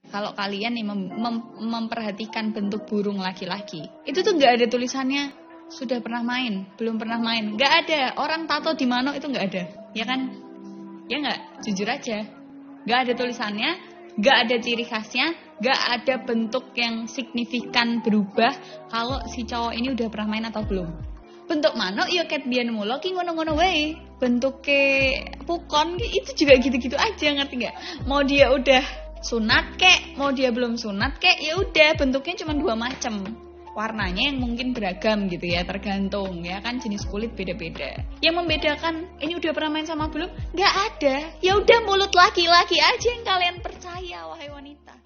Kalau kalian nih memperhatikan bentuk burung laki-laki, itu tuh nggak ada tulisannya sudah pernah main, belum pernah main, nggak ada. Orang tato di mana itu nggak ada, ya kan? Ya nggak, jujur aja, nggak ada tulisannya, nggak ada ciri khasnya, nggak ada bentuk yang signifikan berubah kalau si cowok ini udah pernah main atau belum. Bentuk mano iya ket biyen mulo ki ngono-ngono wae. Bentuke pukon itu juga gitu-gitu aja, ngerti enggak? Mau dia udah sunat kek, mau dia belum sunat kek, ya udah bentuknya cuma 2 macam. Warnanya yang mungkin beragam gitu ya, tergantung ya kan, jenis kulit beda-beda. Yang membedakan ini udah pernah main sama belum? Enggak ada. Ya udah mulut laki-laki aja yang kalian percaya wahai wanita.